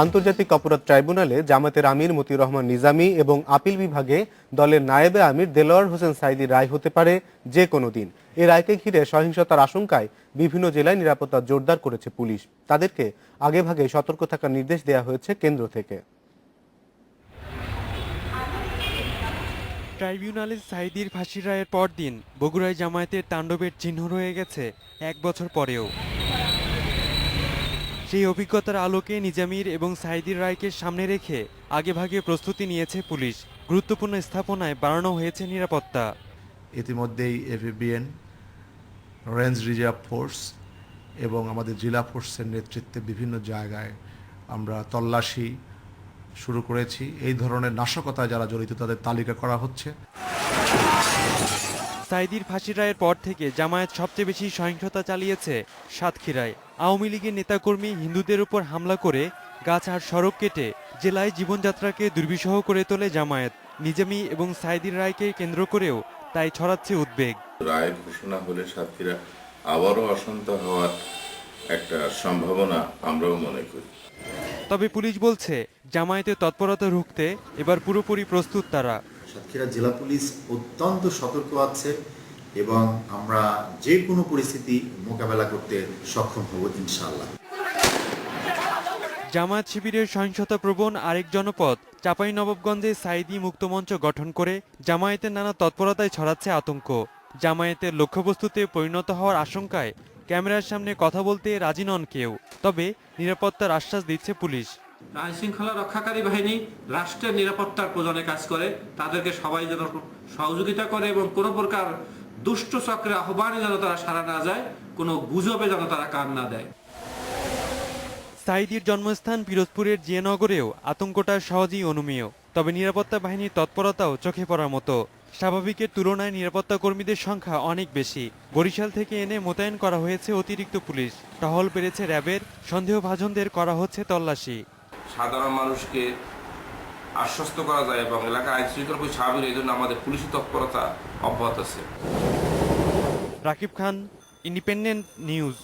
আন্তর্জাতিক অপরাধ ট্রাইব্যুনালে জামায়াতের আমির মতিউর রহমান নিজামী এবং আপিল বিভাগে দলের নায়েবে আমির দেলোয়ার হোসেন সাঈদীর রায় হতে পারে যে কোনো দিন। এই রায়কে ঘিরে সহিংসতার আশঙ্কায় বিভিন্ন জেলায় নিরাপত্তা জোরদার করেছে পুলিশ। তাদেরকে আগেভাগে সতর্ক থাকার নির্দেশ দেওয়া হয়েছে কেন্দ্র থেকে। ট্রাইব্যুনালে সাঈদীর ফাঁসির রায়ের পরদিন বগুড়ায় জামায়াতের তাণ্ডবের চিহ্ন রয়ে গেছে 1 বছর পরেও। সেই অভিজ্ঞতার আলোকে নিজামীর এবং সাঈদীর রায়কে সামনে রেখে আগেভাগে প্রস্তুতি নিয়েছে পুলিশ। গুরুত্বপূর্ণ স্থাপনায় বাড়ানো হয়েছে নিরাপত্তা। ইতিমধ্যেই এফবিএন, রেঞ্জ রিজার্ভ ফোর্স এবং আমাদের জেলা ফোর্সের নেতৃত্বে বিভিন্ন জায়গায় আমরা তল্লাশি শুরু করেছি। এই ধরনের নাশকতায় যারা জড়িত তাদের তালিকা করা হচ্ছে। সাঈদীর ফাঁসির রায়ের পর থেকে জামায়াত সবচেয়ে বেশি সহিংসতা চালিয়েছে সাতক্ষীরায়। আওয়ামী লীগের নেতাকর্মী হিন্দুদের উপর হামলা করে গাছ আর সড়ক কেটে জেলায় জীবনযাত্রাকে দুর্বিষহ করে তোলে জামায়াত। নিজামী এবং সাঈদীর রায়কে কেন্দ্র করেও তাই ছড়াচ্ছে উদ্বেগ। রায় ঘোষণা হলে সাতক্ষীরা আবারও অশান্ত হওয়ার একটা সম্ভাবনা আমরাও মনে করি। তবে পুলিশ বলছে জামায়াতের তৎপরতা রুখতে এবার পুরোপুরি প্রস্তুত তারা। সাতক্ষীরা জেলা পুলিশ অত্যন্ত সতর্ক আছে এবং আমরা যে কোনো পরিস্থিতি মোকাবেলা করতে সক্ষম হব ইনশাআল্লাহ। জামায়াত শিবিরের সহিংসতা প্রবণ আরেক জনপদ চাঁপাইনবাবগঞ্জে সাঈদী মুক্তমঞ্চ গঠন করে জামায়াতের নানা তৎপরতায় ছড়াচ্ছে আতঙ্ক। জামায়াতের লক্ষ্যবস্তুতে পরিণত হওয়ার আশঙ্কায় ক্যামেরার সামনে কথা বলতে রাজি নন কেউ। তবে নিরাপত্তার আশ্বাস দিচ্ছে পুলিশ। আইন শৃঙ্খলা রক্ষাকারী বাহিনী রাষ্ট্রের নিরাপত্তার প্রয়োজনে কাজ করে, তাদেরকে সবাই যেন সহযোগিতা করে এবং কোনো প্রকার দুষ্ট চক্রের আহ্বানে যেন তারা সাড়া না যায়, কোনো গুজবে যেন তারা কান না দেয়। সাঈদীর জন্মস্থান পিরোজপুরের জিয়ানগরেও আতঙ্কটা সহজেই অনুমেয়। তবে নিরাপত্তা বাহিনীর তৎপরতাও চোখে পড়ার মতো। স্বাভাবিকের তুলনায় নিরাপত্তা কর্মীদের সংখ্যা অনেক বেশি। বরিশাল থেকে এনে মোতায়েন করা হয়েছে অতিরিক্ত পুলিশ। টহল বেড়েছে র্যাবের, সন্দেহভাজনদের করা হচ্ছে তল্লাশি। সাধারণ মানুষকে আশ্বস্ত করা যায় এবং এলাকার আইন শৃঙ্খলা খুব স্বাভাবিক, এই জন্য আমাদের পুলিশি তৎপরতা অব্যাহত আছে। রাকিব খান, ইন্ডিপেন্ডেন্ট নিউজ।